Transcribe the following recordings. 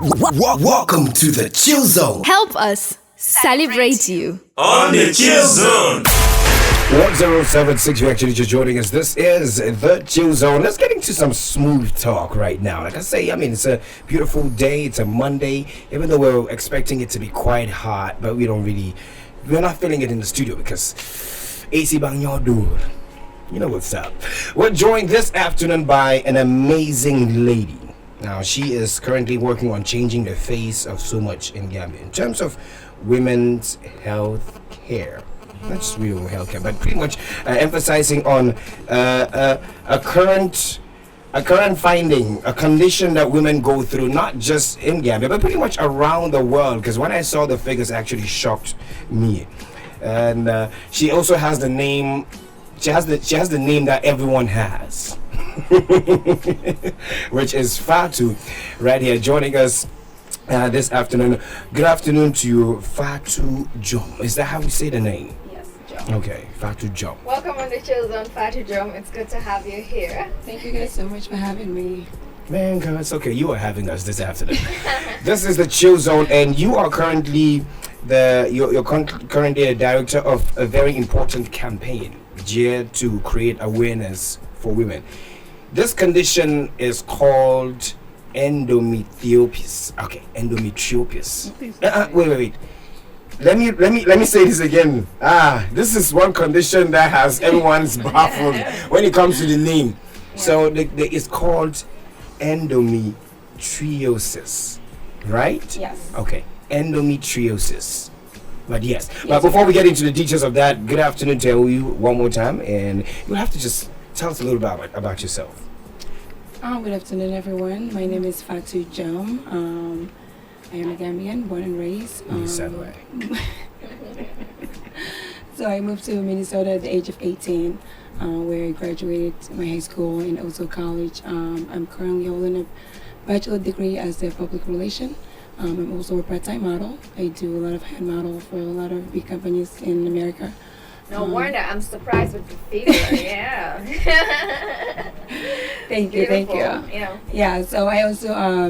Welcome to the Chill Zone. Help us celebrate you. On the Chill Zone. 1076, you're actually just joining us. This is the Chill Zone. Let's get into some smooth talk right now. Like I say, it's a beautiful day. It's a Monday. Even though we're expecting it to be quite hot, but we're not feeling it in the studio because AC bang your door. You know what's up. We're joined this afternoon by an amazing lady. Now, she is currently working on changing the face of so much in Gambia in terms of women's health care. Not just real health care, but pretty much emphasizing on a current finding, a condition that women go through, not just in Gambia, but pretty much around the world. Because when I saw the figures, it actually shocked me. And she also has the name. She has the name that everyone has, which is Fatou, right here joining us this afternoon. Good afternoon to you, Fatou Jome. Is that how we say the name? Yes, Jome. Okay, Fatou Jome. Welcome on the Chill Zone, Fatou Jome. It's good to have you here. Thank you guys so much for having me. Man, girl, it's okay. You are having us this afternoon. This is the Chill Zone, and you are currently currently the director of a very important campaign geared to create awareness for women. This condition is called endometriosis. Okay, endometriosis. Wait. Let me say this again. This is one condition that has everyone's baffled when it comes to the name. So it's called endometriosis, right? Yes. Okay, endometriosis. But yes, but before we get into the details of that, good afternoon to you one more time, and you'll have to just tell us a little bit about yourself. Good afternoon, everyone. My name is Fatou Jome. I am a Gambian, born and raised. So I moved to Minnesota at the age of 18, where I graduated my high school and also college. I'm currently holding a bachelor degree as a public relation. I'm also a part-time model. I do a lot of hand model for a lot of big companies in America. No wonder I'm surprised with the figure. Yeah. Thank you. Yeah. So I also I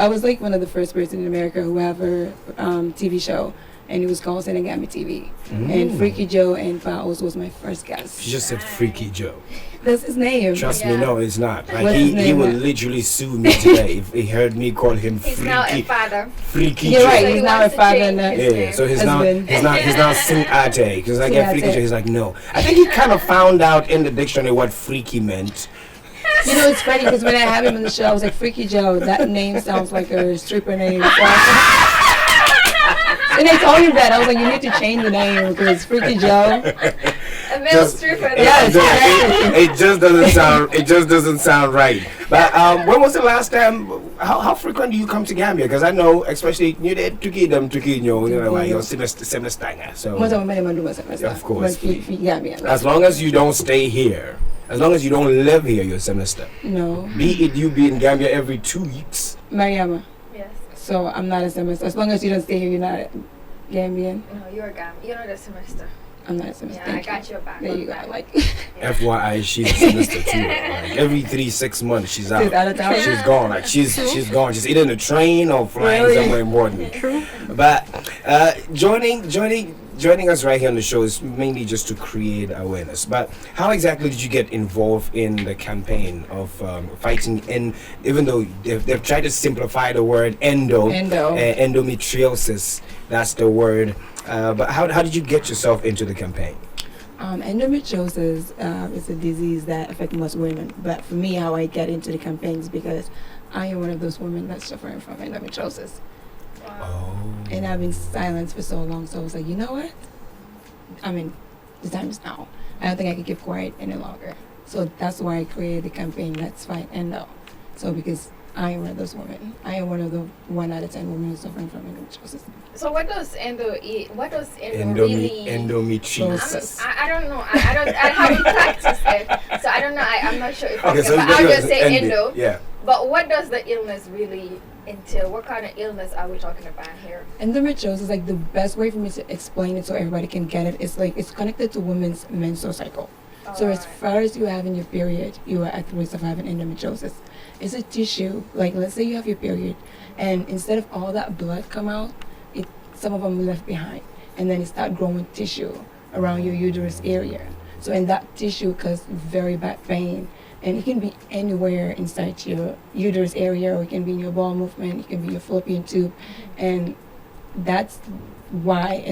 was like one of the first person in America who have a TV show, and it was called Senegambia TV. And Freaky Joe and Pa also was my first guest. She just said Freaky Joe. That's his name. Trust me, no, it's not. Like What's his he name? will literally sue me today if he heard me call him He's Freaky. now a father. Freaky You're Joe. right. So He's he now a wants to father. change And his Yeah, so he's Husband. not Sing Ate, because I get Sing Freaky Ate. Joe. He's like, no. I think he kind of found out in the dictionary what freaky meant. You know, it's funny because when I have him on the show, I was like, Freaky Joe, that name sounds like a stripper name. And I told him that. I was like, you need to change the name because Freaky Joe. A male stripper. Yes. It just doesn't sound right. But when was the last time? How frequent do you come to Gambia? Because I know, especially you did to get them to get your semester. So of course, as long as you don't stay here, as long as you don't live here, your semester. No. Be it you be in Gambia every 2 weeks. Mariama. Yes. So I'm not a semester. As long as you don't stay here, you're not Gambian. No, you're a Gambian. You're not a semester. I'm not a semester. Yeah, I got your back. There you go. Like, FYI, she's a semester too. Like every 3-6 months, she's out. She's out of town. She's gone. Like she's gone. She's either in a train or flying somewhere important. True. But joining us right here on the show is mainly just to create awareness. But how exactly did you get involved in the campaign of fighting? Even though they've tried to simplify the word endometriosis, that's the word. But how did you get yourself into the campaign? Endometriosis is a disease that affects most women. But for me, how I get into the campaign is because I am one of those women that's suffering from endometriosis. Oh. And I've been silenced for so long, so I was like, you know what? The time is now. I don't think I can keep quiet any longer. So that's why I created the campaign, Let's Fight Endo. So because I am one of those women. I am one of the 1 out of 10 women who's suffering from endometriosis. So what does endo really? Endometriosis. I don't know. I haven't practiced it, so I don't know. I'm not sure if Okay, so I'll just say endo. Yeah. But what does the illness really entail? What kind of illness are we talking about here? Endometriosis is the best way for me to explain it so everybody can get it. It's it's connected to women's menstrual cycle. So as far as you having your period, you are at risk of having endometriosis. It's a tissue, like let's say you have your period, and instead of all that blood come out, some of them left behind, and then it start growing tissue around your uterus area. So in that tissue cause very bad pain, and it can be anywhere inside your uterus area, or it can be in your bowel movement, it can be your fallopian tube, and that's why.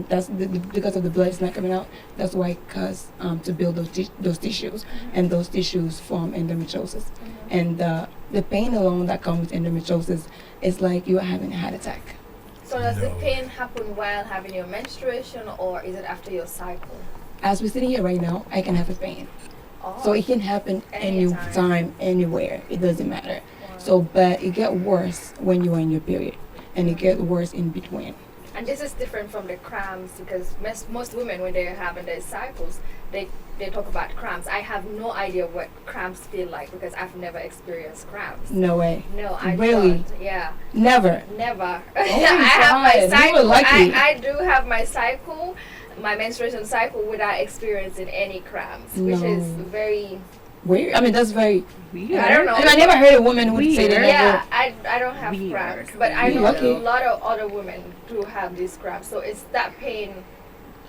That's because of the blood is not coming out. That's why it cause to build those tissues, and those tissues form endometriosis. And the pain alone that comes with endometriosis is like you are having a heart attack. So does the pain happen while having your menstruation, or is it after your cycle? As we're sitting here right now, I can have a pain. Oh. So it can happen anytime, anywhere. It doesn't matter. Wow. So, but it get worse when you are in your period, and it get worse in between. And this is different from the cramps, because most women, when they're having their cycles, they talk about cramps. I have no idea what cramps feel like, because I've never experienced cramps. No way. No, I really don't. Yeah. never. Never. Oh I have my God, you were cycle. lucky. I do have my cycle, my menstruation cycle, without experiencing any cramps, which is very weird. I mean, that's very Weird. I don't know. And I never heard a woman who would say that. Yeah, I don't have Weird. cramps, but I You're know lucky. a lot of other women do have these cramps. So it's that pain,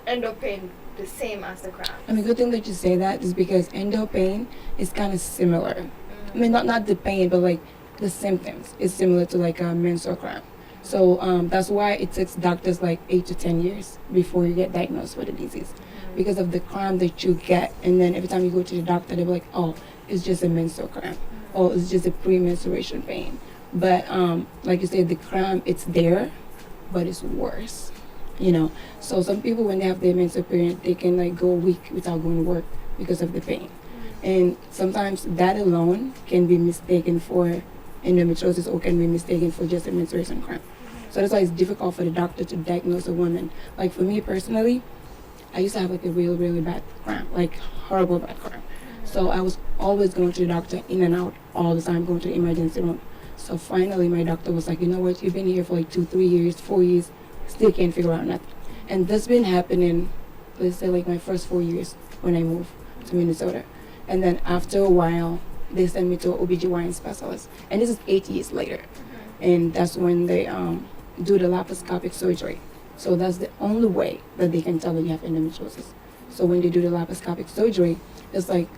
endo pain, the same as the cramps. I mean, good thing that you say that is because endo pain is kind of similar. I mean, not the pain, but like the symptoms is similar to like a menstrual cramp. So that's why it takes doctors like 8 to 10 years before you get diagnosed with the disease, because of the cramp that you get. And then every time you go to the doctor, they'll be like, oh, it's just a menstrual cramp, or it's just a pre-menstruation pain. But like you said, the cramp, it's there, but it's worse, you know. So some people, when they have their menstrual period, they can like go a week without going to work because of the pain. And sometimes that alone can be mistaken for endometriosis, or can be mistaken for just a menstruation cramp. So that's why it's difficult for the doctor to diagnose a woman. Like for me personally, I used to have like a really, really bad cramp, like horrible bad cramp. So I was always going to the doctor, in and out all the time, going to the emergency room. So finally my doctor was like, you know what, you've been here for like 2, 3 years, 4 years, still can't figure out nothing. And that's been happening, let's say like my first 4 years when I moved to Minnesota. And then after a while, they sent me to an OBGYN specialist. And this is 8 years later. And that's when they do the laparoscopic surgery. So that's the only way that they can tell that you have endometriosis. So when they do the laparoscopic surgery, it's like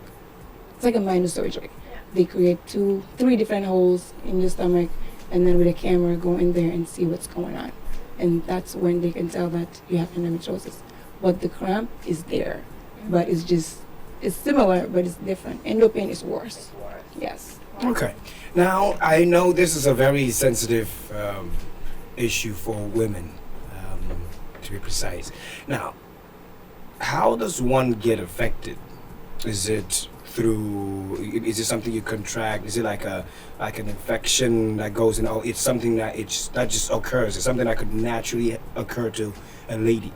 a minor surgery. They create 2, 3 different holes in your stomach, and then with a camera go in there and see what's going on. And that's when they can tell that you have endometriosis. But the cramp is there, but it's similar, but it's different. Endo pain is worse. Yes. Okay. Now, I know this is a very sensitive issue for women, to be precise. Now, how does one get affected? Is it something you contract? Is it like an infection that goes in? Oh, it's something that just occurs. It's something that could naturally occur to a lady.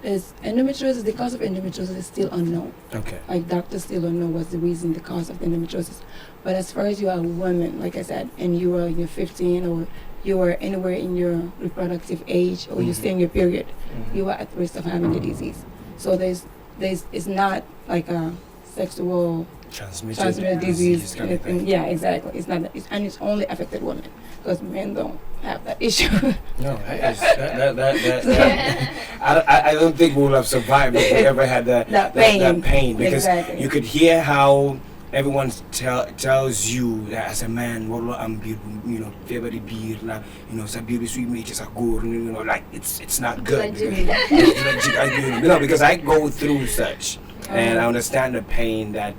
Is endometriosis, the cause of endometriosis is still unknown. Okay. Like doctors still don't know what's the reason, the cause of endometriosis. But as far as you are a woman, like I said, and you are 15, or you are anywhere in your reproductive age, or you're still in your period, you are at risk of having the disease. So it's not like a sexual transmitted disease. Kind of thing. Yeah, exactly. It's not, and it's only affected women, because men don't have that issue. No, I don't think we'll have survived if we ever had that pain, because exactly. you could hear how everyone tells you that as a man, what I'm very beer, it's a beauty sweet mate, it's a good, like it's not good. Because I go through such, and I understand the pain that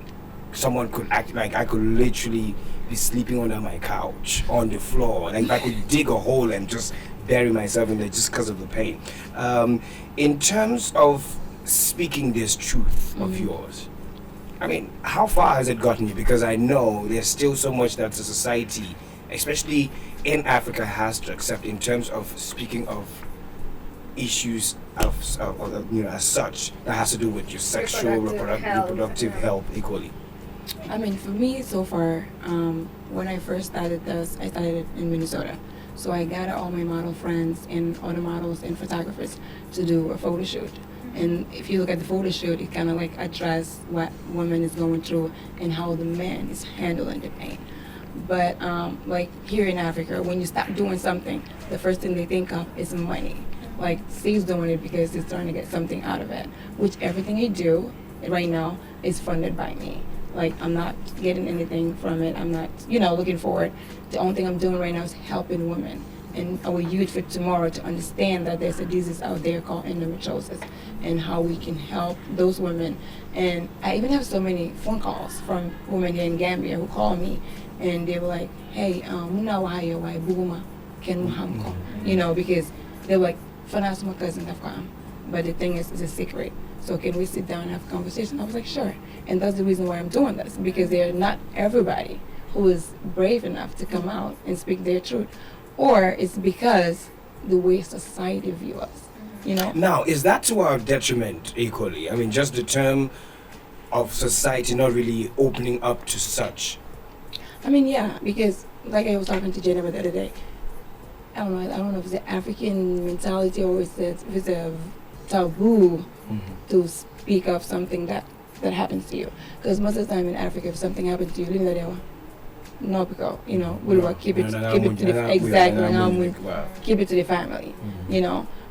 someone could act like. I could literally be sleeping under my couch on the floor, and if I could dig a hole and just bury myself in there just because of the pain. In terms of speaking this truth of yours, I mean, how far has it gotten you? Because I know there's still so much that the society, especially in Africa, has to accept in terms of speaking of issues as such that has to do with your sexual reproductive health equally. I mean, for me, so far, when I first started this, I started in Minnesota. So I gathered all my model friends and other models and photographers to do a photo shoot. And if you look at the photo shoot, it kind of like address what women is going through and how the man is handling the pain. But like here in Africa, when you start doing something, the first thing they think of is money. Like Steve's doing it because he's trying to get something out of it, which everything he do right now is funded by me. Like I'm not getting anything from it. I'm not, looking for it. The only thing I'm doing right now is helping women and our youth for tomorrow to understand that there's a disease out there called endometriosis and how we can help those women. And I even have so many phone calls from women here in Gambia who call me and they were like, hey, because they're like, Fanas, my cousin have come. But the thing is, it's a secret. So can we sit down and have a conversation? I was like, sure. And that's the reason why I'm doing this, because they're not everybody who is brave enough to come out and speak their truth. Or it's because the way society views us, Now, is that to our detriment equally? I mean, just the term of society not really opening up to such. I mean, yeah, because like I was talking to Jennifer the other day, I don't know if it's an African mentality or if it's a taboo to speak of something that happens to you. Because most of the time in Africa, if something happens to you, no, because we'll keep it to the family,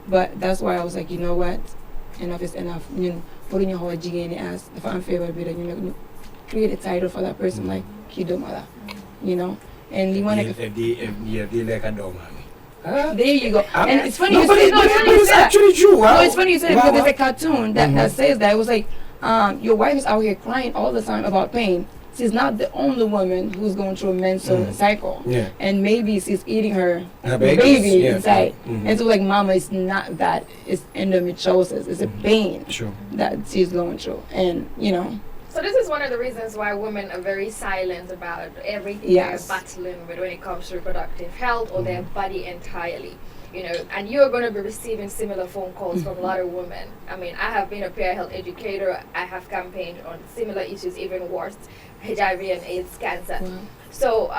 But that's why I was like, you know what, enough is enough. Putting your whole jig in the ass, the fan favor bit, create a title for that person like Kido Mother, and you want to. There you go. And it's funny you say that. It's actually true. No, it's funny you say that because there's a cartoon that says that. It was like, your wife is out here crying all the time about pain. She's not the only woman who's going through a menstrual cycle. Yeah. And maybe she's eating her baby inside. And so like, mama, it's not that. It's endometriosis. It's a pain that she's going through. And, So this is one of the reasons why women are very silent about everything they're battling with when it comes to reproductive health or their body entirely. And you're going to be receiving similar phone calls from a lot of women. I mean, I have been a peer health educator. I have campaigned on similar issues, even worse, HIV and AIDS, cancer. So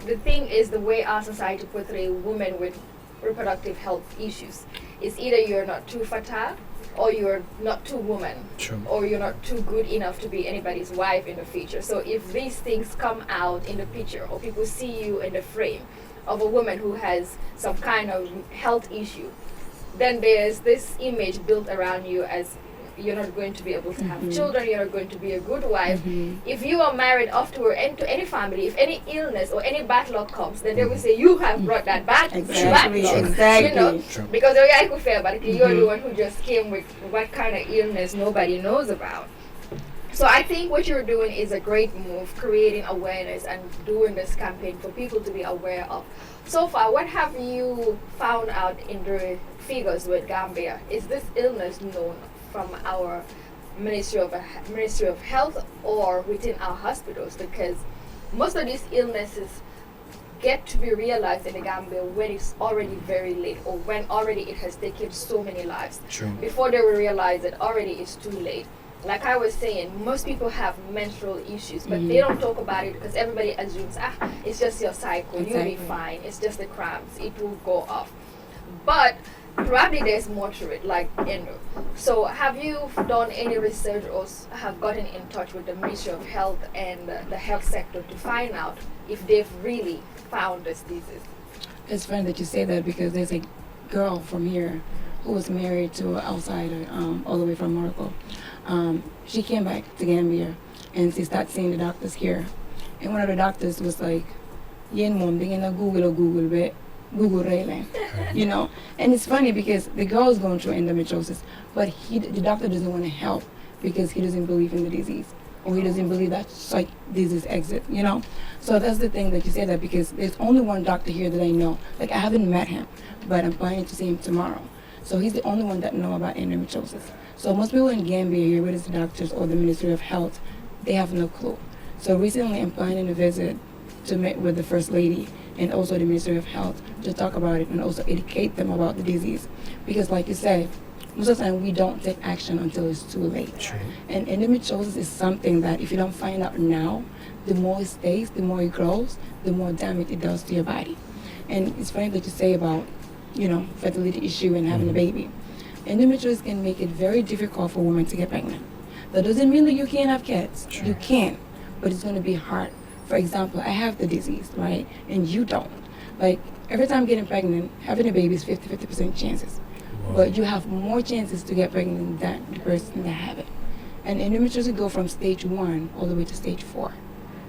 the thing is, the way our society portrays women with reproductive health issues is either you're not too fertile, or you're not too woman, or you're not too good enough to be anybody's wife in the future. So if these things come out in the picture, or people see you in the frame of a woman who has some kind of health issue, then there's this image built around you as you're not going to be able to have children, you're not going to be a good wife. If you are married off to any family, if any illness or any bad luck comes, then they will say you have brought that bad luck. Because I could feel about it, you're the one who just came with what kind of illness nobody knows about. So I think what you're doing is a great move, creating awareness and doing this campaign for people to be aware of. So far, what have you found out in the figures with Gambia? Is this illness known from our Ministry of Health or within our hospitals? Because most of these illnesses get to be realized in the Gambia when it's already very late, or when already it has taken so many lives. Before they will realize it, already it's too late. Like I was saying, most people have menstrual issues, but they don't talk about it because everybody assumes, it's just your cycle, you'll be fine, it's just the cramps, it will go off. But probably there's more to it, like endo. So have you done any research or have gotten in touch with the Ministry of Health and the health sector to find out if they've really found this disease? It's funny that you say that, because there's a girl from here who was married to an outsider all the way from Morocco. She came back to Gambia and she started seeing the doctors here. And one of the doctors was like, Yen mom, they gonna Google Raylan, And it's funny because the girl is going through endometriosis, but the doctor doesn't want to help because he doesn't believe in the disease, or he doesn't believe that disease exists, So that's the thing that you say that, because there's only one doctor here that I know. Like, I haven't met him, but I'm planning to see him tomorrow. So he's the only one that know about endometriosis. So most people in Gambia here, whether it's the doctors or the Ministry of Health, they have no clue. So recently I'm planning a visit to meet with the First Lady and also the Ministry of Health to talk about it and also educate them about the disease. Because like you said, most of the time we don't take action until it's too late. And endometriosis is something that if you don't find out now, the more it stays, the more it grows, the more damage it does to your body. And it's funny that you say about, fertility issue and having a baby. Endometriosis can make it very difficult for women to get pregnant. That doesn't mean that you can't have kids. Sure. You can, but it's going to be hard. For example, I have the disease, right? And you don't. Like, every time getting pregnant, having a baby is 50% chances. Wow. But you have more chances to get pregnant than the person that have it. And endometriosis go from stage 1 all the way to stage 4.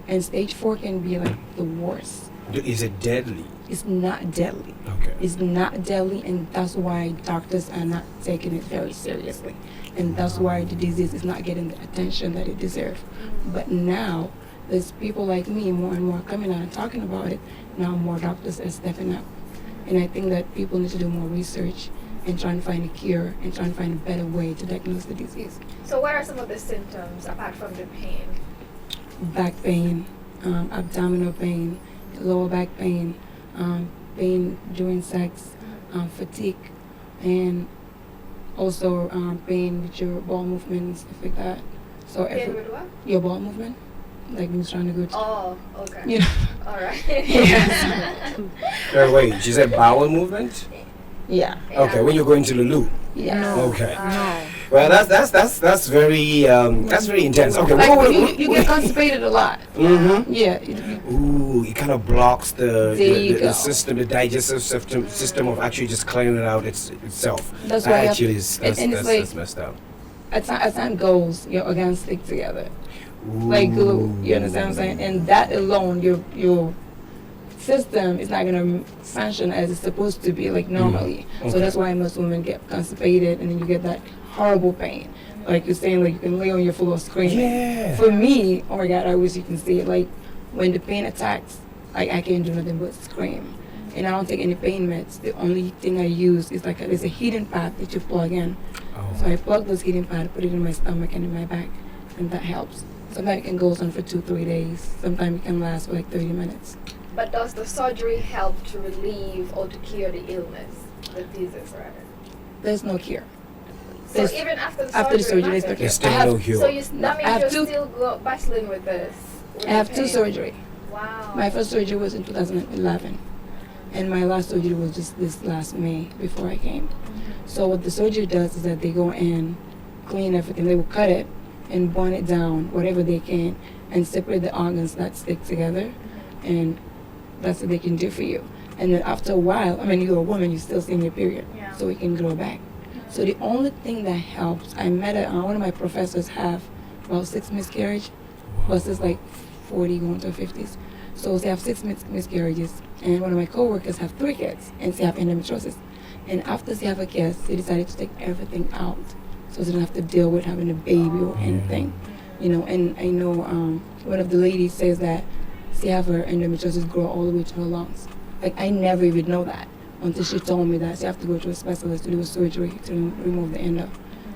And stage 4 can be like the worst. Is it deadly? It's not deadly. Okay. It's not deadly, and that's why doctors are not taking it very seriously. And that's why the disease is not getting the attention that it deserves. But now, there's people like me, more and more coming out and talking about it. Now more doctors are stepping up. And I think that people need to do more research and try and find a cure and try and find a better way to diagnose the disease. So what are some of the symptoms apart from the pain? Back pain, abdominal pain, lower back pain, pain during sex, fatigue, and also pain with your bowel movement and stuff like that. So Pain with what? your bowel movement, like when you're trying to go to, Oh, okay. you know. All right. Wait, she said bowel movement? Yeah. Okay, when you're going to the loo. Yeah. Okay. Well, that's very intense. Okay. Like when you get constipated a lot. Mm-hmm. Yeah. Ooh, it kind of blocks There you the go. system, the digestive system of actually just cleaning it out itself. That's That why actually is and it's like that's messed up. at time goes, your organs stick together like glue. You understand what I'm saying? And that alone, your system is not gonna function as it's supposed to be, like normally. Okay. So that's why most women get constipated, and then you get that horrible pain. Like you're saying, like you can lay on your floor screaming. Yeah. For me, oh my God, I wish you can see it. Like when the pain attacks, I can't do nothing but scream. And I don't take any pain meds. The only thing I use is there's a heating pad that you plug in. Oh. So I plug those heating pads, put it in my stomach and in my back, and that helps. Sometimes it can go on for 2-3 days. Sometimes it can last for like 30 minutes. But does the surgery help to relieve or to cure the illness, the disease rather? There's no cure. So There's- even after the after the surgery, surgery, there's no nothing? cure. There's still I have- no cure. So that I have means you're two- still battling with this. with I have the 2 pain. surgery. Wow. My first surgery was in 2011, and my last surgery was just this last May before I came. So what the surgery does is that they go in, clean everything. They will cut it and burn it down, whatever they can, and separate the organs that stick together, and that's what they can do for you. And then after a while, I mean, you're a woman, you're still seeing your period, Yeah. so it can grow back. So the only thing that helps, I met one of my professors have about 6 miscarriage, plus it's like 40 going to 50s. So they have 6 miscarriages, and one of my coworkers have 3 kids, and they have endometriosis. And after they have a kid, they decided to take everything out, so they don't have to deal with having a baby or anything, you know. And I know one of the ladies says that she have her endometriosis grow all the way to her lungs. Like I never even know that until she told me that she have to go to a specialist to do a surgery to remove the endo.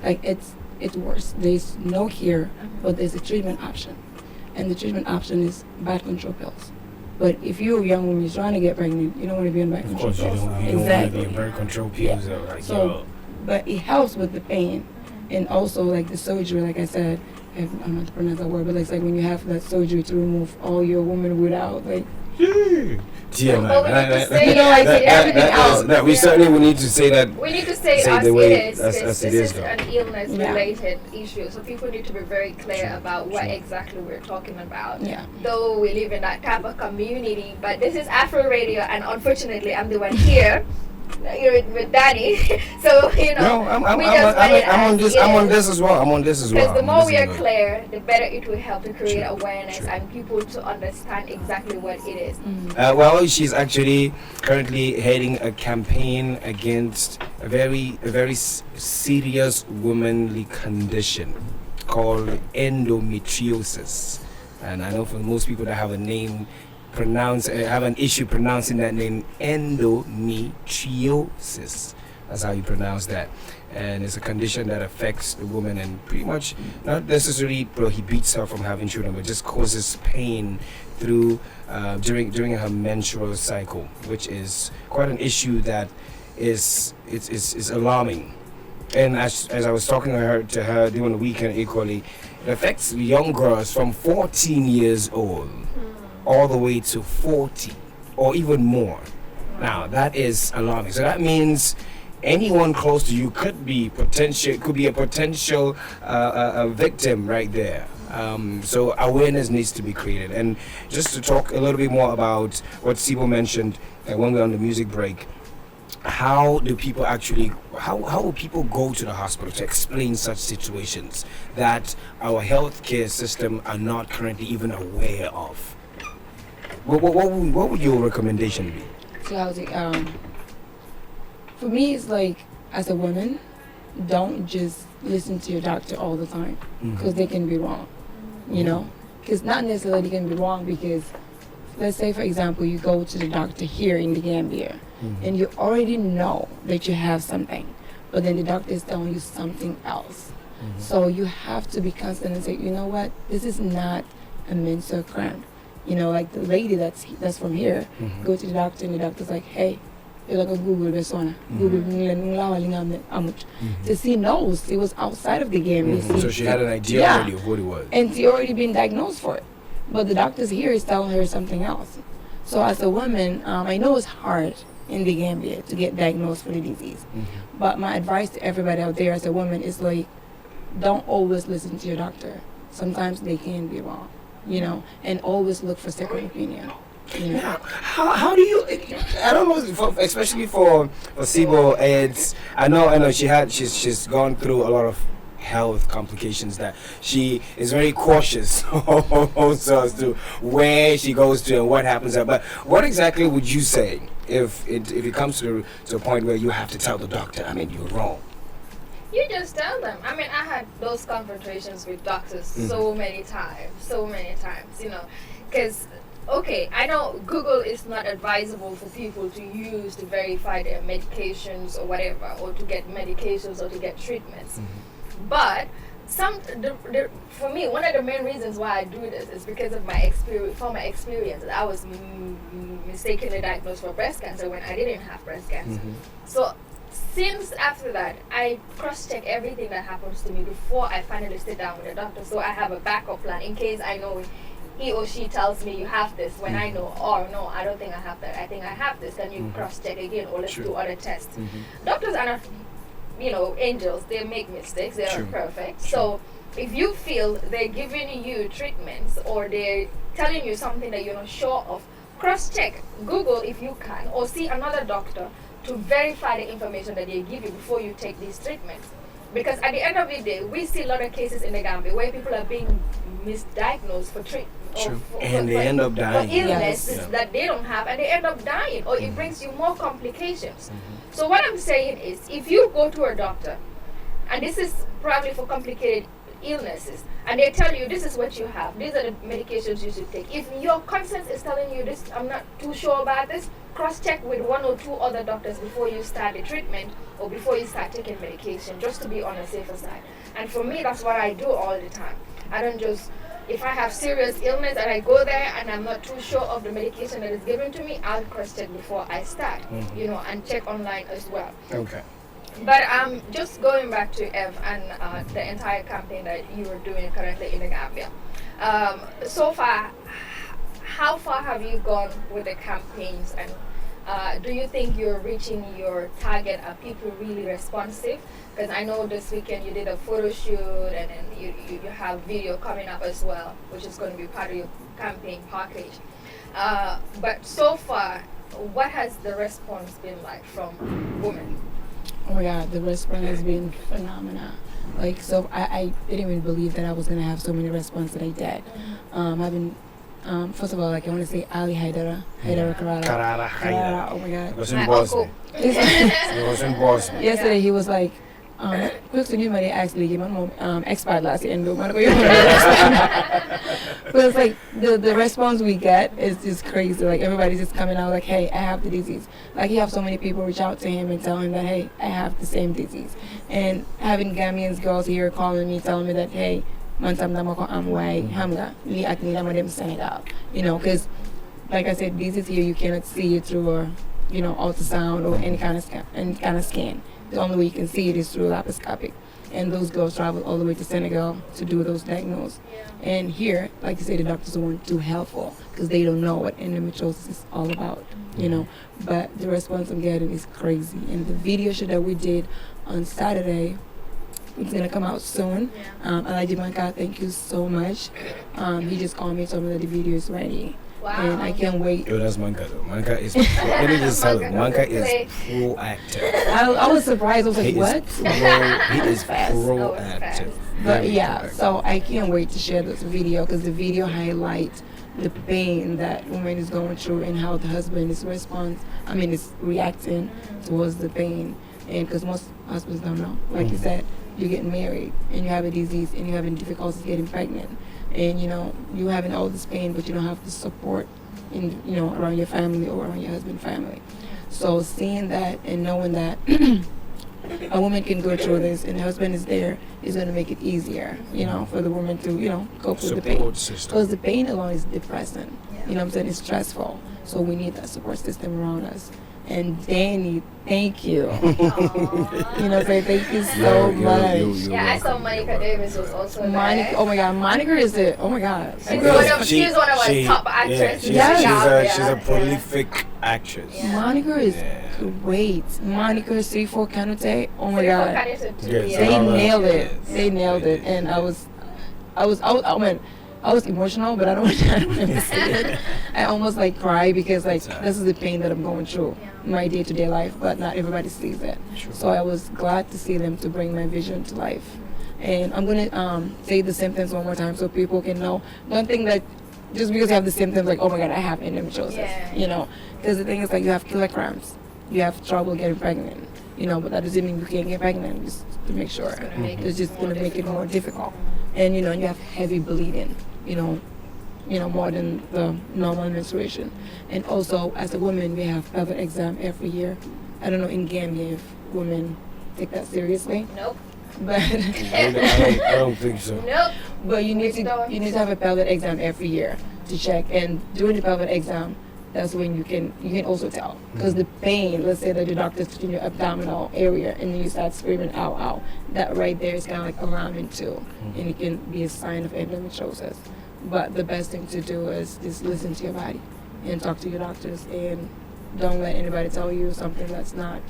Like it's worse. There's no cure, but there's a treatment option, and the treatment option is birth control pills. But if you're a young woman, you're trying to get pregnant, you don't want to be on birth Of control course, you pills. don't want to Exactly. be in birth control pills. Like, So, yo. but it helps with the pain, and also like the surgery. Like I said, I'm not to pronounce that word, but it's like when you have that surgery to remove all your woman without, like Yeah, Well, we need to say You know, like, everything else. that we certainly will need to say that. We need to say Say as the it way- is, as because it this is, is though. an illness-related issue. So people need to be very clear about what True. exactly we're talking about. yeah. Though we live in that type of community, but this is Afro Radio, and unfortunately, I'm the one here. You're with Danny, so you know. No, I'm we just want it on as this. it I'm on is. this as well. I'm on this as well. Because the I'm more we listening are to it. clear, the better it will help to create True. awareness True. and people to understand exactly what it is. Well, she's actually currently heading a campaign against a very serious womanly condition called endometriosis. And I know for most people that have a name have an issue pronouncing that name, endometriosis. That's how you pronounce that. And it's a condition that affects the woman and pretty much not necessarily prohibits her from having children, but just causes pain through during her menstrual cycle, which is quite an issue that is alarming. And as I was talking to her during the weekend equally, it affects young girls from 14 years old all the way to 40 or even more. Now that is alarming. So that means anyone close to you could be a potential victim right there. So awareness needs to be created. And just to talk a little bit more about what Sibo mentioned when we were on the music break, how do people actually, how will people go to the hospital to explain such situations that our healthcare system are not currently even aware of? What would your recommendation be? So I was like, for me, it's like, as a woman, don't just listen to your doctor all the time, because they can be wrong, you know? Because not necessarily they can be wrong, because let's say, for example, you go to the doctor here in the Gambia, and you already know that you have something, but then the doctor is telling you something else. So you have to be constant and say, you know what, this is not a menstrual cramp. You know, like the lady that's from here, go to the doctor and the doctor's like, hey, you're like a Google persona. Google to see knows it was outside of the game. So she had an idea already of what it was. And she already been diagnosed for it. But the doctors here is telling her something else. So as a woman, I know it's hard in the Gambia to get diagnosed for the disease. But my advice to everybody out there as a woman is like, don't always listen to your doctor. Sometimes they can be wrong, you know, and always look for second opinion. You know? How do you? I don't know, especially for Sibo. I know she's gone through a lot of health complications that she is very cautious also as to where she goes to and what happens. But what exactly would you say if it comes to a point where you have to tell the doctor, I mean, you're wrong? You just tell them. I mean, I had those confrontations with doctors so many times, you know, because, okay, I know Google is not advisable for people to use to verify their medications or whatever, or to get medications or to get treatments. But for me, one of the main reasons why I do this is because of my experience. I was mistakenly diagnosed for breast cancer when I didn't have breast cancer. So since after that, I cross-check everything that happens to me before I finally sit down with a doctor. So I have a backup plan in case I know he or she tells me you have this, when I know, oh no, I don't think I have that, I think I have this, then you cross-check again, or let's do other tests. Doctors are not, you know, angels. They make mistakes. They aren't perfect. So if you feel they're giving you treatments or they're telling you something that you're not sure of, cross-check, Google if you can, or see another doctor to verify the information that they give you before you take these treatments. Because at the end of the day, we see a lot of cases in the Gambia where people are being misdiagnosed for treatment. And they end up dying. For illnesses that they don't have, and they end up dying, or it brings you more complications. So what I'm saying is, if you go to a doctor, and this is probably for complicated illnesses, and they tell you this is what you have, these are the medications you should take. If your conscience is telling you this, I'm not too sure about this, cross-check with one or two other doctors before you start the treatment or before you start taking medication, just to be on the safer side. And for me, that's what I do all the time. I don't just, if I have serious illness and I go there and I'm not too sure of the medication that is given to me, I'll cross-check before I start, you know, and check online as well. Okay. But just going back to Ev and the entire campaign that you are doing currently in the Gambia. So far, how far have you gone with the campaigns, and do you think you're reaching your target? Are people really responsive? Because I know this weekend you did a photo shoot, and then you have video coming up as well, which is going to be part of your campaign package. But so far, what has the response been like from women? Oh my God, the response has been phenomenal. Like, so I didn't even believe that I was going to have so many response that I did. First of all, like, I want to say Ali Haidara Karara. Oh my God. It was impossible. It was impossible. Yesterday he was like, quick to me, actually, give my mom expert last year. But it's like the response we get is just crazy. Like, everybody's just coming out like, hey, I have the disease. Like, you have so many people reach out to him and tell him that, hey, I have the same disease. And having Gambian girls here calling me, telling me that, hey, I'm white, hamga, li akni dama dem Senegal. You know, because like I said, disease here you cannot see it through a, you know, ultrasound or any kind of scan. The only way you can see it is through laparoscopic. And those girls travel all the way to Senegal to do those diagnoses. And here, like you say, the doctors weren't too helpful because they don't know what endometriosis is all about. you know. But the response I'm getting is crazy. And the video shoot that we did on Saturday, it's gonna come out soon. Alaji Manka, thank you so much. He just called me, told me that the video is ready. Wow. And I can't wait. Yo, that's Manka though. Manka is, let me just tell you, Manka is proactive. I was surprised. I was like, He what? He is fast. proactive. But Very yeah, proactive. so I can't wait to share this video because the video highlights the pain that woman is going through and how the husband is is reacting towards the pain. And because most husbands don't know, like you said, you're getting married and you have a disease and you're having difficulties getting pregnant, and you're having all this pain, but you don't have the support around your family or around your husband's family. So seeing that and knowing that a woman can go through this and the husband is there is going to make it easier, for the woman to, cope with the pain. Support system. Because the pain alone is depressing. You know what I'm saying? It's stressful. So we need that support system around us. And Danny, thank you. Say thank you so much. I saw Monica Davis was also there. Monica, oh my God, Monica is it? Oh my God. She's one of our top actresses. She's a prolific actress. Monica is great. Monica, 3-4 Kanute, oh my God. They nailed it. They nailed it. And I was emotional, but I don't want to say it. I almost cried because this is the pain that I'm going through in my day-to-day life, but not everybody sees it. Sure. So I was glad to see them to bring my vision to life. And I'm gonna say the symptoms one more time so people can know. Don't think that just because you have the symptoms, oh my God, I have endometriosis, because the thing is you have kilograms, you have trouble getting pregnant, but that doesn't mean you can't get pregnant. Just to make sure, it's just gonna make it more difficult, and you have heavy bleeding. More than the normal menstruation. And also, as a woman, we have pelvic exam every year. I don't know in Gambia if women take that seriously. Nope. But I don't think so. Nope. But you need to have a pelvic exam every year to check. And during the pelvic exam, that's when you can also tell. Because the pain, let's say that the doctor's touching your abdominal area and then you start screaming, ow, ow. That right there is kind of alarming too. And it can be a sign of endometriosis. But the best thing to do is just listen to your body and talk to your doctors and don't let anybody tell you something that's not,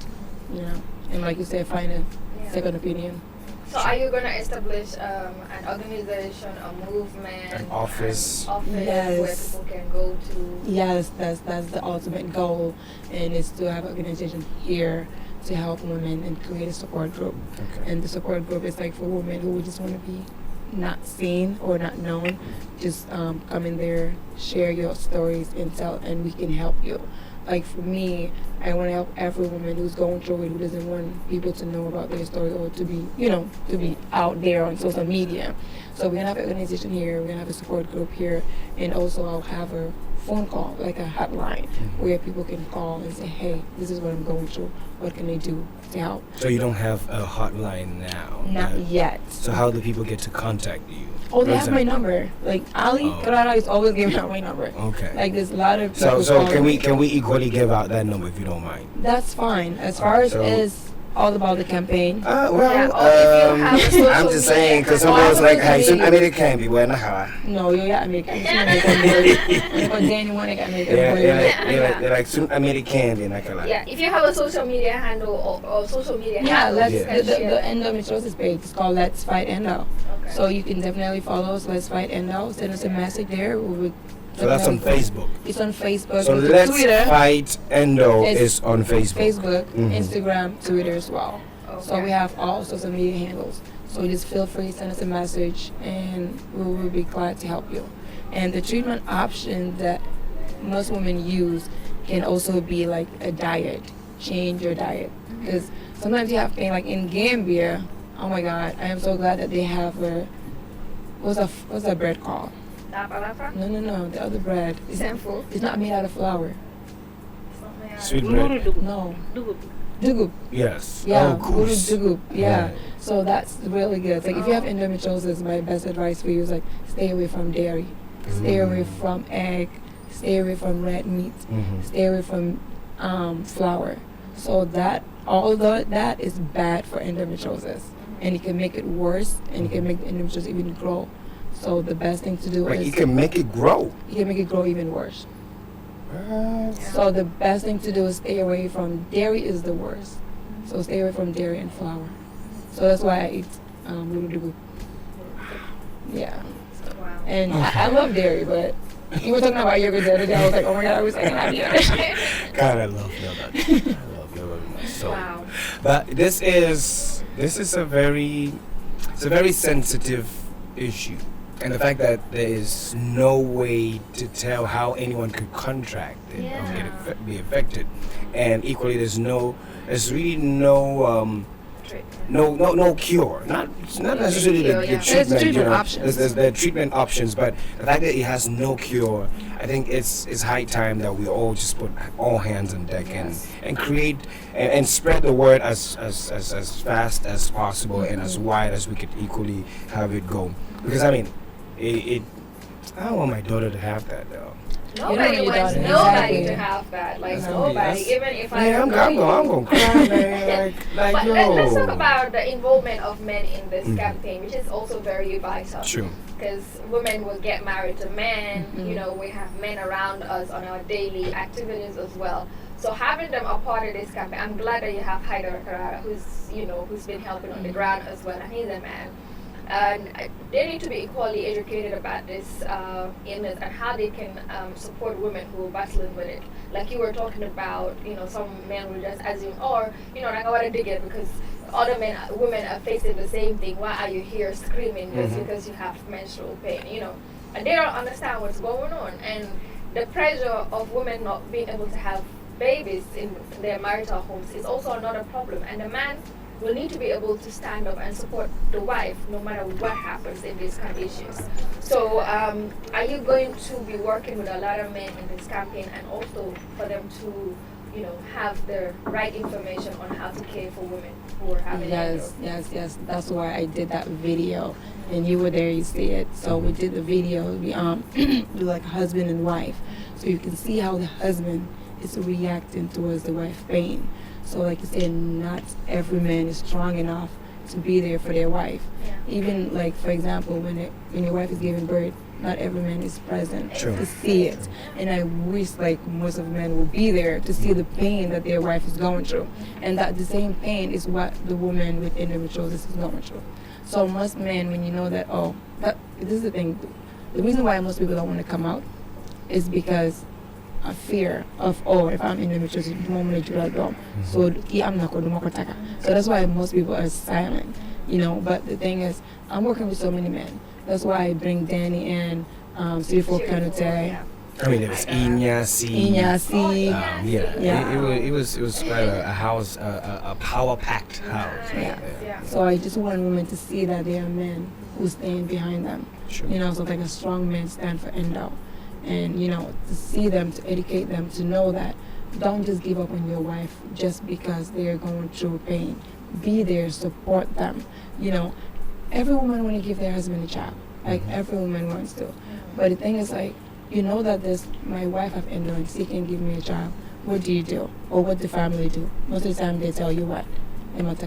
and like you said, find a second opinion. So are you going to establish an organization, a movement, an office yes. where people can go to? Yes, that's the ultimate goal, and it's to have an organization here to help women and create a support group. Okay. And the support group is for women who just want to be not seen or not known. Just come in there, share your stories, and we can help you. For me, I want to help every woman who's going through it, who doesn't want people to know about their story or to be, to be out there on social media. So we're going to have an organization here, we're going to have a support group here, and also I'll have a phone call, a hotline, where people can call and say, hey, this is what I'm going through. What can I do to help? So you don't have a hotline now? Not yet. So how do people get to contact you? Oh, they have my number. Ali Carrara is always giving out my number. Okay. There's a lot of So can we equally give out that number if you don't mind? That's fine. As far as is all about the campaign. If you have a social I'm just saying because media someone was like, "Hey, so American people in the house." No, you're American. Because then you want to get American. They're like soon American in like. Yeah, if you have a social media handle or social media handle, the endometriosis page is called Let's Fight Endo. Okay. So you can definitely follow us, Let's Fight Endo. Send us a message there. So that's on Facebook. It's on Facebook. So Let's Fight Endo is on Facebook. Instagram, Twitter as well. Okay. So we have all social media handles. So just feel free to send us a message and we will be glad to help you. And the treatment option that most women use can also be a diet. Change your diet. Because sometimes you have pain. In Gambia, oh my God, I am so glad that they have what's that bread called? No, the other bread. It's not made out of flour. Sweet bread? No. Dugub. Yes. Yeah, goose. dugub. Yeah. So that's really good. If you have endometriosis, my best advice for you is stay away from dairy. Stay away from egg. Stay away from red meat. Stay away from flour. So that, although that is bad for endometriosis, and it can make it worse, and it can make the endometriosis even grow. So the best thing to do is... You can make it grow. You can make it grow even worse. So the best thing to do is stay away from dairy is the worst. So stay away from dairy and flour. So that's why I eat luludugu. Yeah. Wow. And I love dairy, but you were talking about yogurt the other day. I was like, oh my god, I wish I could have yogurt. God, I love yogurt. I love yogurt. So, Wow. but this is a very sensitive issue, and the fact that there is no way to tell how anyone could contract it or be affected, and equally there's really no no cure. Not necessarily the treatment. There's treatment options. There's the treatment options, but the fact that it has no cure, I think it's high time that we all just put all hands on deck and create and spread the word as fast as possible and as wide as we could equally have it go. Because I mean, I don't want my daughter to have that though. Nobody wants nobody to have that. Like nobody, even if I'm gonna cry, man. Like but yo. let's talk about the involvement of men in this campaign, which is also very vital. True. Because women will get married to men. You know, we have men around us on our daily activities as well. So having them a part of this campaign, I'm glad that you have Haidar Karara, who's been helping on the ground as well, and he's a man. And they need to be equally educated about this illness and how they can support women who are battling with it. Like you were talking about, some men will just assume, or, like I want to dig it because other women are facing the same thing. Why are you here screaming just because you have menstrual pain, And they don't understand what's going on. And the pressure of women not being able to have babies in their marital homes is also another problem. And the man will need to be able to stand up and support the wife no matter what happens in these kind of issues. So are you going to be working with a lot of men in this campaign and also for them to have the right information on how to care for women who are having Yes. That's why I did that video, and you were there. You see it. So we did the video. We do like husband and wife, so you can see how the husband is reacting towards the wife pain. So like you said, not every man is strong enough to be there for their wife. Yeah. Even like for example, when your wife is giving birth, not every man is present to see it. And I wish like most of men will be there to see the pain that their wife is going through. And that the same pain is what the woman with endometriosis is going through. So most men, when you know that, this is the thing, the reason why most people don't want to come out is because a fear of, if I'm endometriosis, so I'm not going to. So that's why most people are silent, But the thing is, I'm working with so many men. That's why I bring Danny and Sirifo Kanute. I mean, it was Inyasi. It was quite a house, a power-packed house. Yeah. So I just want women to see that there are men who stand behind them. Sure. So like a strong man stand for Endo. And, to see them, to educate them, to know that don't just give up on your wife just because they're going through pain. Be there, support them. Every woman wants to give their husband a child. Like, every woman wants to. But the thing is, like, that my wife have Endo and she can give me a child. What do you do? Or what the family do? Most of the time they tell you what? I think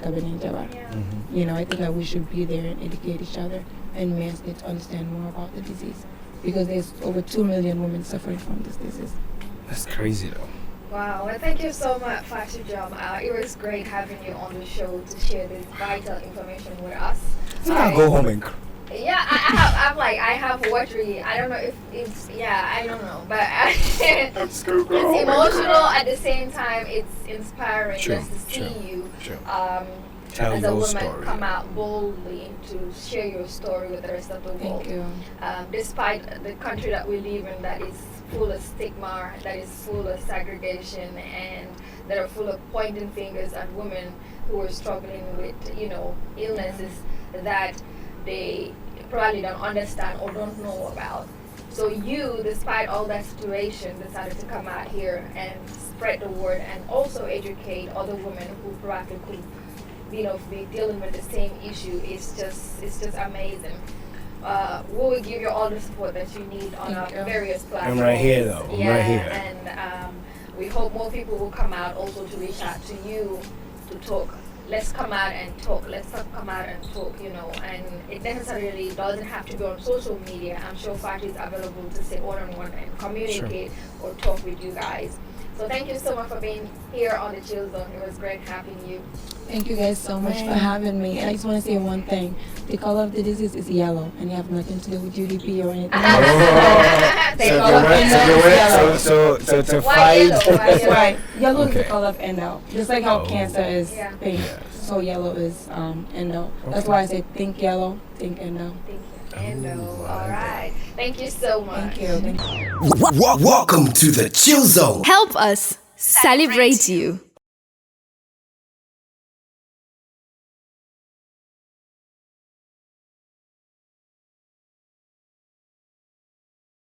that we should be there and educate each other. And men need to understand more about the disease. Because there's over 2 million women suffering from this disease. That's crazy, though. Wow, well, thank you so much, Fatou Jome. It was great having you on the show to share this vital information with us. So I'll go home and cry. Yeah, I have watery. I don't know if it's, I don't know. But it's emotional at the same time. It's inspiring just to see you. Tell as a your woman story. come out boldly to share your story with the rest of the world. Thank you. Despite the country that we live in that is full of stigma, that is full of segregation, and that are full of pointing fingers at women who are struggling with, illnesses that they probably don't understand or don't know about. So you, despite all that situation, decided to come out here and spread the word and also educate other women who probably could be dealing with the same issue. It's just amazing. We will give you all the support that you need on our various platforms. I'm right here, though. I'm right here. And we hope more people will come out also to reach out to you to talk let's come out and talk. Let's come out and talk, you know. And it necessarily doesn't have to be on social media. I'm sure Fatou is available to say one-on-one and communicate or talk with you guys. So thank you so much for being here on the Chill Zone. It was great having you. Thank you guys so much for having me. And I just want to say one thing. The color of the disease is yellow, and you have nothing to do with UDP or anything. So to Why fight. yellow? Why That's yellow? right. Yellow is the color of endo. Just like how cancer is Yeah. pink. So yellow is endo. That's why I say think yellow, think endo. Thank you. Endo. All right. Thank you so much. Thank you. Thank you. Welcome to the Chill Zone. Help us celebrate you.